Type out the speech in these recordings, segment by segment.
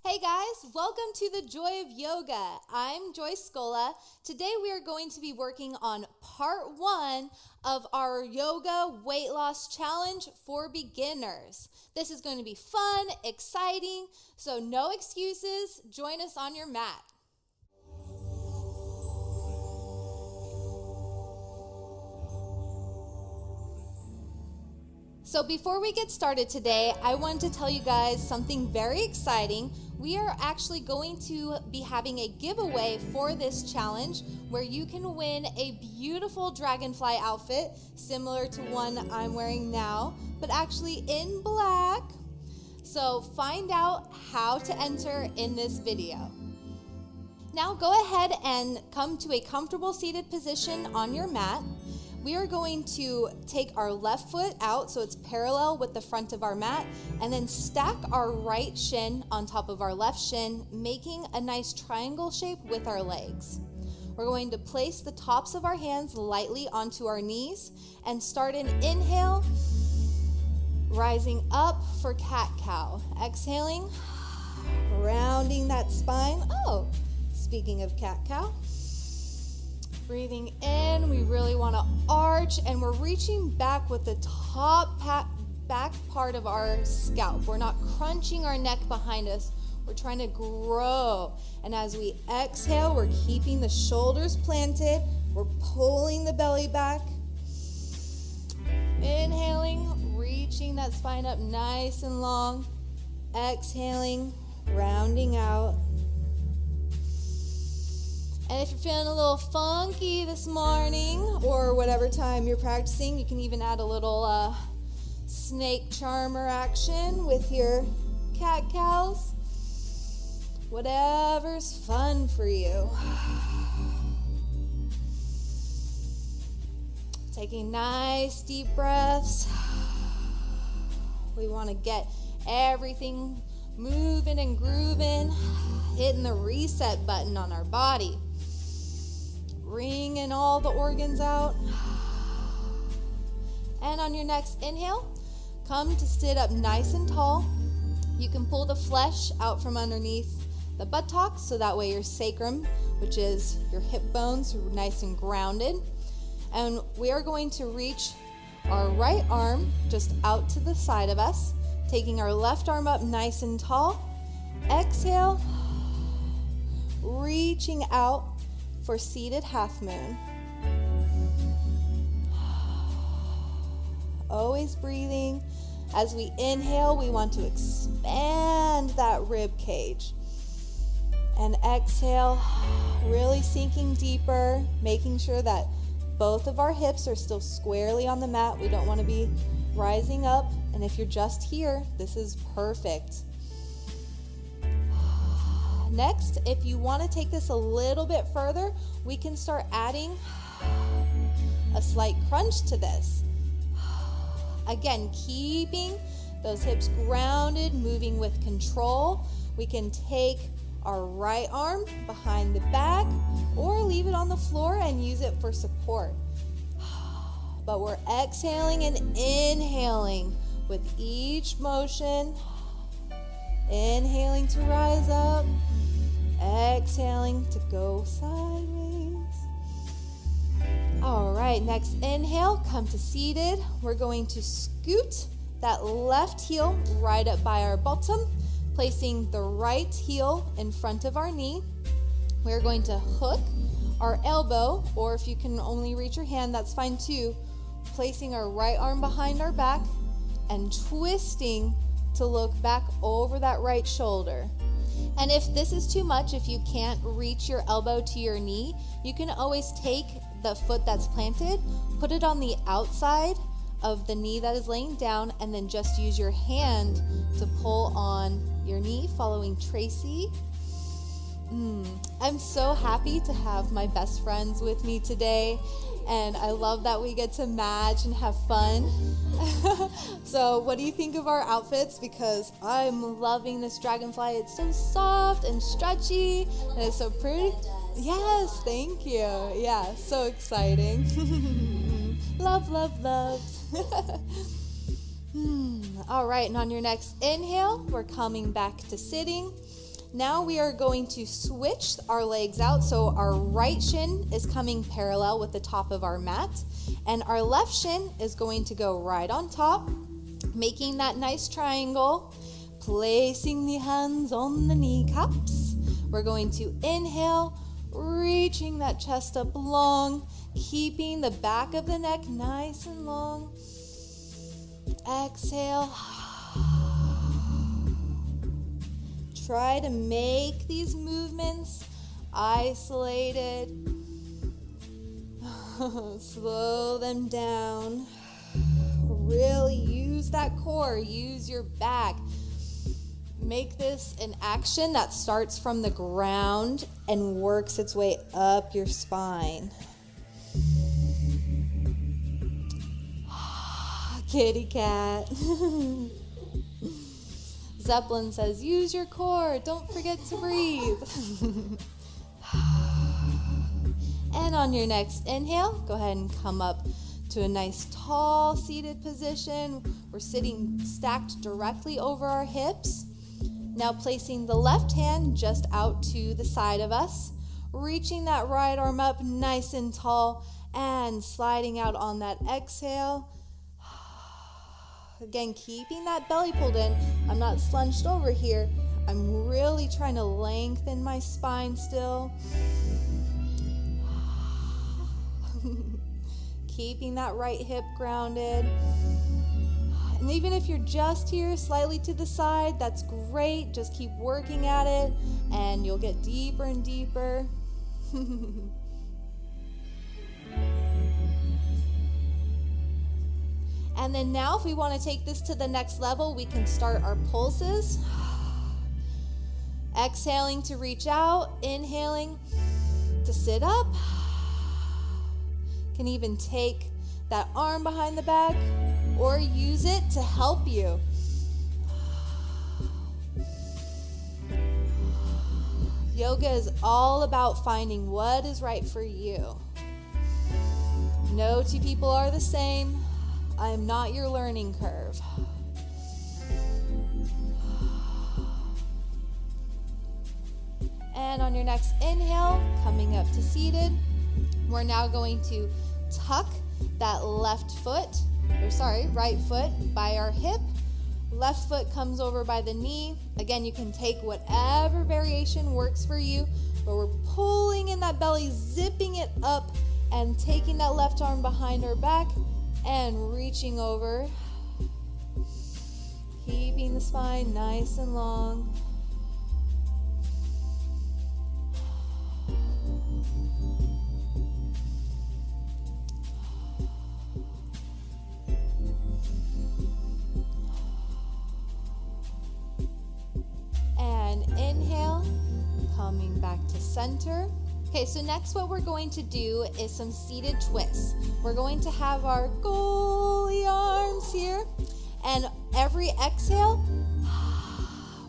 Hey guys, welcome to the Joy of Yoga. I'm Joyce Scola. Today we are going to be working on part 1 of our yoga weight loss challenge for beginners. This is going to be fun, exciting, so no excuses. Join us on your mat. So before we get started today, I wanted to tell you guys something very exciting. We are actually going to be having a giveaway for this challenge where you can win a beautiful dragonfly outfit similar to one I'm wearing now, but actually in black. So find out how to enter in this video. Now go ahead and come to a comfortable seated position on your mat. We are going to take our left foot out so it's parallel with the front of our mat, and then stack our right shin on top of our left shin, making a nice triangle shape with our legs. We're going to place the tops of our hands lightly onto our knees and start an inhale, rising up for cat-cow. Exhaling, rounding that spine. Oh, speaking of cat-cow. Breathing in, we really want to arch, and we're reaching back with the top back part of our scalp. We're not crunching our neck behind us. We're trying to grow. And as we exhale, we're keeping the shoulders planted. We're pulling the belly back. Inhaling, reaching that spine up nice and long. Exhaling, rounding out. And if you're feeling a little funky this morning, or whatever time you're practicing, you can even add a little snake charmer action with your cat-cows. Whatever's fun for you. Taking nice deep breaths. We want to get everything moving and grooving, hitting the reset button on our body. Wringing all the organs out. And on your next inhale, come to sit up nice and tall. You can pull the flesh out from underneath the buttocks so that way your sacrum, which is your hip bones, are nice and grounded. And we are going to reach our right arm just out to the side of us, taking our left arm up nice and tall. Exhale, reaching out for seated half moon. Always breathing. As we inhale, we want to expand that rib cage. And exhale, really sinking deeper, making sure that both of our hips are still squarely on the mat. We don't want to be rising up. And if you're just here, this is perfect. Next, if you want to take this a little bit further, we can start adding a slight crunch to this. Again, keeping those hips grounded, moving with control. We can take our right arm behind the back or leave it on the floor and use it for support. But we're exhaling and inhaling with each motion. Inhaling to rise up. Exhaling to go sideways. All right, next inhale, come to seated. We're going to scoot that left heel right up by our bottom, placing the right heel in front of our knee. We're going to hook our elbow, or if you can only reach your hand, that's fine too, placing our right arm behind our back and twisting to look back over that right shoulder. And if this is too much, if you can't reach your elbow to your knee, you can always take the foot that's planted, put it on the outside of the knee that is laying down, and then just use your hand to pull on your knee, following Tracy. I'm so happy to have my best friends with me today, and I love that we get to match and have fun. So what do you think of our outfits? Because I'm loving this dragonfly. It's so soft and stretchy, and it's so pretty. Yes, thank you. Yeah, so exciting. Love, love, love. All right, and on your next inhale, we're coming back to sitting. Now we are going to switch our legs out. So our right shin is coming parallel with the top of our mat, and our left shin is going to go right on top, making that nice triangle, placing the hands on the kneecaps. We're going to inhale, reaching that chest up long, keeping the back of the neck nice and long. Exhale. Try to make these movements isolated. Slow them down. Really use that core, use your back. Make this an action that starts from the ground and works its way up your spine. Kitty cat. Zeppelin says, use your core. Don't forget to breathe. And on your next inhale, go ahead and come up to a nice tall seated position. We're sitting stacked directly over our hips. Now placing the left hand just out to the side of us, reaching that right arm up nice and tall and sliding out on that exhale. Again, keeping that belly pulled in. I'm not slunched over here. I'm really trying to lengthen my spine still. Keeping that right hip grounded. And even if you're just here slightly to the side, that's great. Just keep working at it and you'll get deeper and deeper. And then now if we want to take this to the next level, we can start our pulses. Exhaling to reach out, inhaling to sit up. Can even take that arm behind the back or use it to help you. Yoga is all about finding what is right for you. No two people are the same. I am not your learning curve. And on your next inhale, coming up to seated, we're now going to tuck that right foot by our hip. Left foot comes over by the knee. Again, you can take whatever variation works for you, but we're pulling in that belly, zipping it up, and taking that left arm behind our back and reaching over. Keeping the spine nice and long. And inhale, coming back to center. Okay, so next what we're going to do is some seated twists. We're going to have our goalie arms here, and every exhale,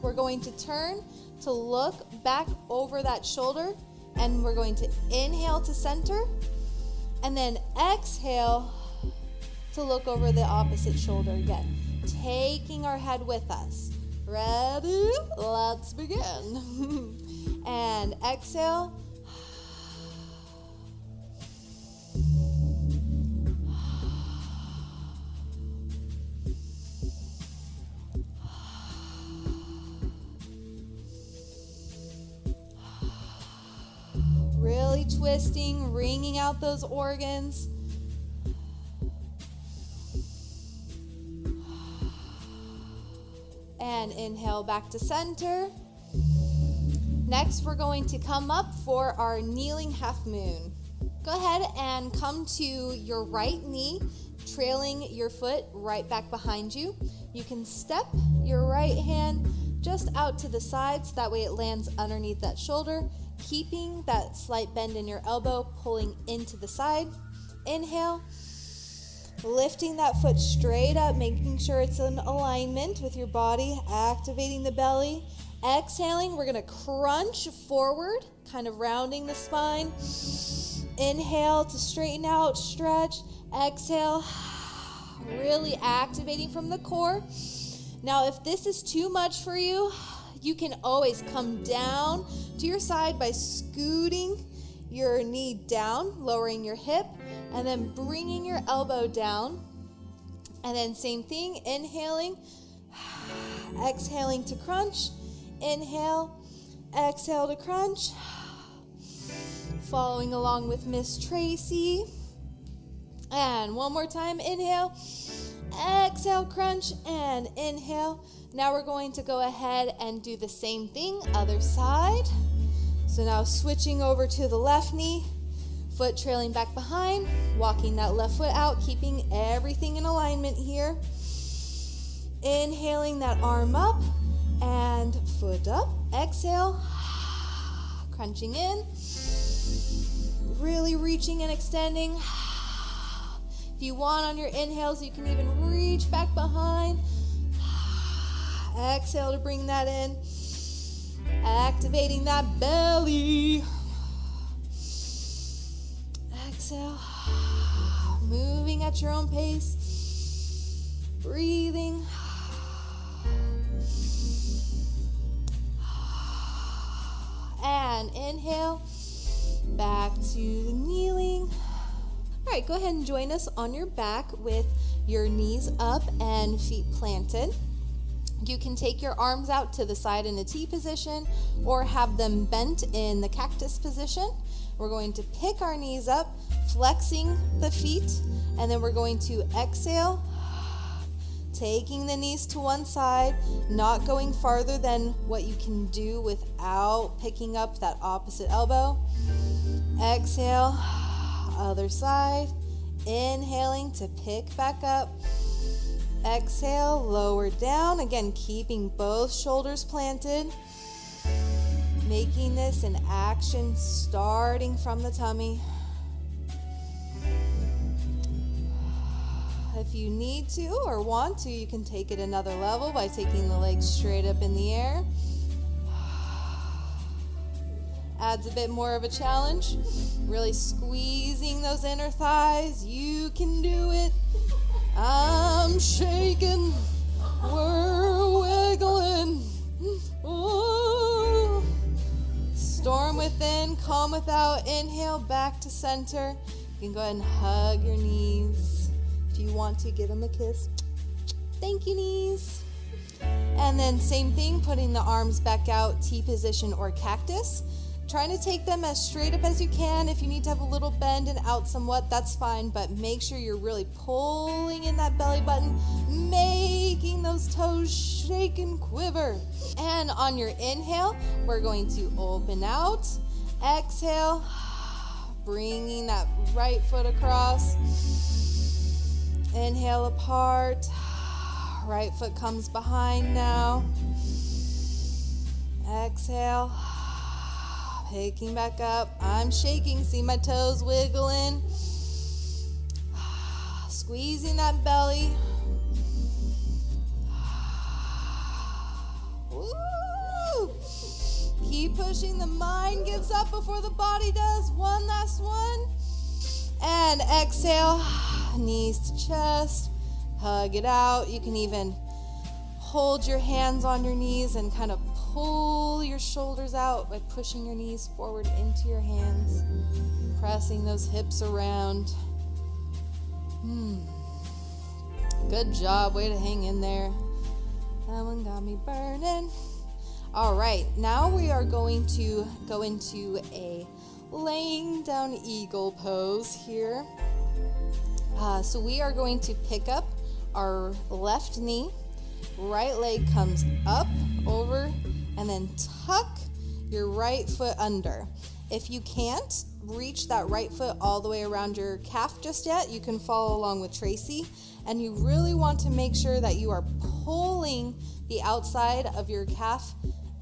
we're going to turn to look back over that shoulder, and we're going to inhale to center, and then exhale to look over the opposite shoulder again, taking our head with us. Ready? Let's begin. And exhale. Really twisting, wringing out those organs. And inhale back to center. Next, we're going to come up for our kneeling half moon. Go ahead and come to your right knee, trailing your foot right back behind you. You can step your right hand just out to the side so that way it lands underneath that shoulder, keeping that slight bend in your elbow, pulling into the side. Inhale, lifting that foot straight up, making sure it's in alignment with your body, activating the belly. Exhaling, we're going to crunch forward, kind of rounding the spine. Inhale to straighten out, stretch. Exhale, really activating from the core. Now, if this is too much for you, You can always come down to your side by scooting your knee down, lowering your hip, and then bringing your elbow down. And then same thing, inhaling, exhaling to crunch, inhale, exhale to crunch. Following along with Miss Tracy. And one more time, inhale, exhale, crunch, and inhale. Now we're going to go ahead and do the same thing, other side. So now switching over to the left knee, foot trailing back behind, walking that left foot out, keeping everything in alignment here. Inhaling that arm up and foot up. Exhale, crunching in, really reaching and extending. If you want on your inhales, you can even reach back behind. Exhale to bring that in. Activating that belly. Exhale. Moving at your own pace. Breathing. And inhale. Back to the kneeling. All right, go ahead and join us on your back with your knees up and feet planted. You can take your arms out to the side in a T position or have them bent in the cactus position. We're going to pick our knees up, flexing the feet, and then we're going to exhale, taking the knees to one side, not going farther than what you can do without picking up that opposite elbow. Exhale, other side, inhaling to pick back up. Exhale, lower down, again keeping both shoulders planted, making this an action starting from the tummy. If you need to or want to, you can take it another level by taking the legs straight up in the air. Adds a bit more of a challenge. Really squeezing those inner thighs. You can do it. I'm shaking. We're wiggling. Ooh. Storm within, calm without. Inhale, back to center. You can go ahead and hug your knees. If you want to, give them a kiss. Thank you, knees. And then same thing, putting the arms back out, T position or cactus. Trying to take them as straight up as you can. If you need to have a little bend and out somewhat, that's fine, but make sure you're really pulling in that belly button, making those toes shake and quiver. And on your inhale, we're going to open out. Exhale, bringing that right foot across. Inhale apart. Right foot comes behind now. Exhale. Picking back up. I'm shaking. See my toes wiggling. Squeezing that belly. Woo! Keep pushing. The mind gives up before the body does. One last one. And exhale. Knees to chest. Hug it out. You can even hold your hands on your knees and kind of pull your shoulders out by pushing your knees forward into your hands, pressing those hips around. Good job. Way to hang in there. That one got me burning. All right, now we are going to go into a laying down eagle pose here. So we are going to pick up our left knee. Right leg comes up, over, and then tuck your right foot under. If you can't reach that right foot all the way around your calf just yet, you can follow along with Tracy. And you really want to make sure that you are pulling the outside of your calf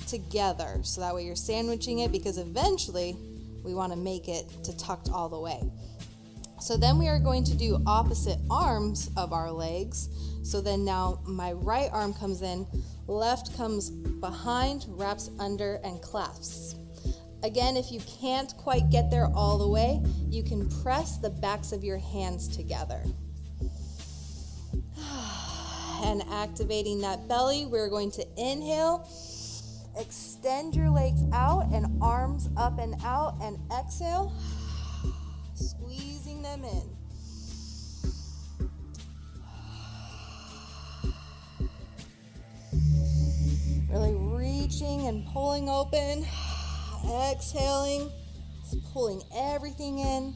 together. So that way you're sandwiching it, because eventually we want to make it to tucked all the way. So then we are going to do opposite arms of our legs. So then now my right arm comes in, left comes behind, wraps under, and clasps. Again, if you can't quite get there all the way, you can press the backs of your hands together. And activating that belly, we're going to inhale, Extend your legs out and arms up and out, and exhale, squeezing them in. Really reaching and pulling open, exhaling, pulling everything in,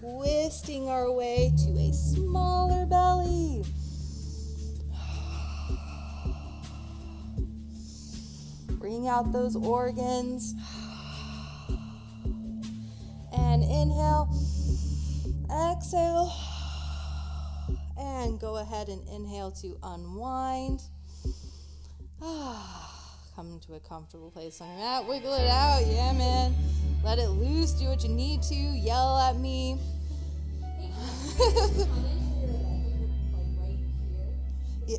twisting our way to a smaller belly. Bring out those organs. And inhale, exhale, and go ahead and inhale to unwind. Come to a comfortable place on your mat. Wiggle it out. Yeah, man. Let it loose. Do what you need to. Yell at me. Yeah.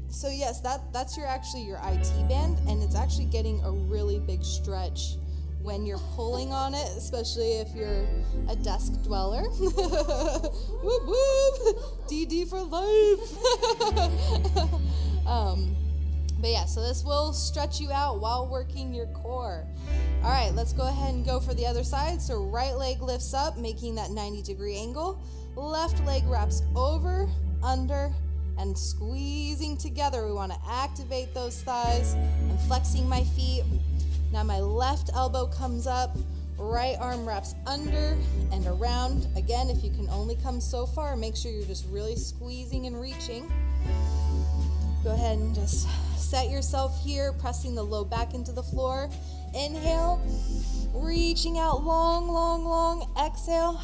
So yes, that's your IT band, and it's actually getting a really big stretch when you're pulling on it, especially if you're a desk dweller. Whoop whoop, DD for life. But yeah, so this will stretch you out while working your core. All right, let's go ahead and go for the other side. So right leg lifts up, making that 90-degree angle. Left leg wraps over, under, and squeezing together. We want to activate those thighs. I'm flexing my feet. Now my left elbow comes up, right arm wraps under and around. Again, if you can only come so far, make sure you're just really squeezing and reaching. Go ahead and just set yourself here, pressing the low back into the floor. Inhale, reaching out long, long, long. Exhale,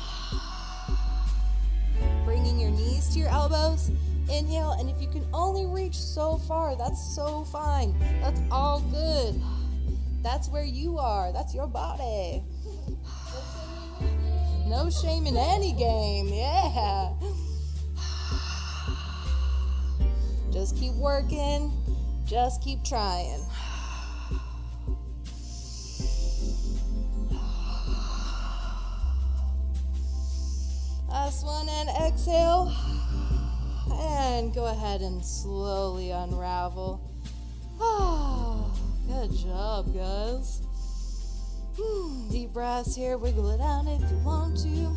bringing your knees to your elbows. Inhale, and if you can only reach so far, that's so fine. That's all good. That's where you are. That's your body. No shame in any game. Yeah. Just keep working. Just keep trying. Last one, and exhale. And go ahead and slowly unravel. Good job, guys. Deep breaths here. Wiggle it out if you want to.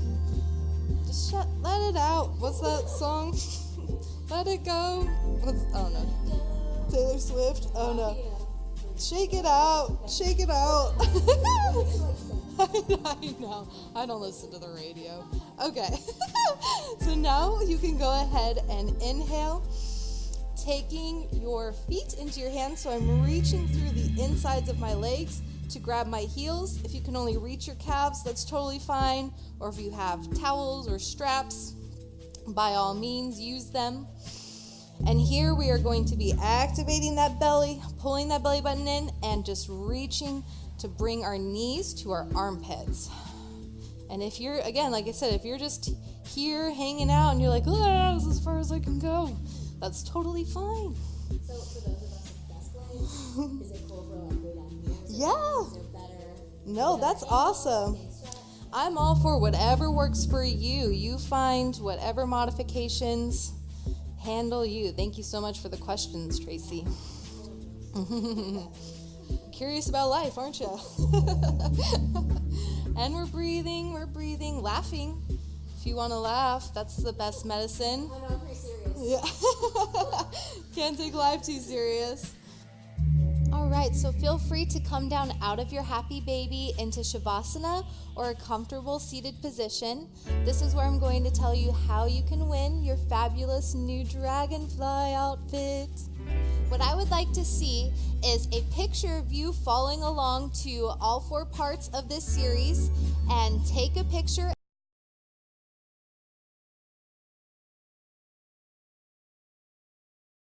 Just let it out. What's that song? Let it go. Oh no. Taylor Swift. Oh no. Shake it out. Shake it out. I know. I don't listen to the radio. Okay. So now you can go ahead and inhale, taking your feet into your hands. So I'm reaching through the insides of my legs to grab my heels. If you can only reach your calves, that's totally fine. Or if you have towels or straps, by all means, use them. And here we are going to be activating that belly, pulling that belly button in, and just reaching to bring our knees to our armpits. And if you're, again, like I said, if you're just here hanging out and you're like, oh, this is as far as I can go, that's totally fine. So for those of us with desk legs, is it cool for like go down here? Yeah. Is there better? No, that's awesome. I'm all for whatever works for you. You find whatever modifications handle you. Thank you so much for the questions, Tracy. Curious about life, aren't you? And we're breathing, laughing. If you want to laugh, that's the best medicine. I know, I'm pretty serious. Yeah. Can't take life too serious. All right, so feel free to come down out of your happy baby into Shavasana or a comfortable seated position. This is where I'm going to tell you how you can win your fabulous new dragonfly outfit. What I would like to see is a picture of you following along to all 4 parts of this series, and take a picture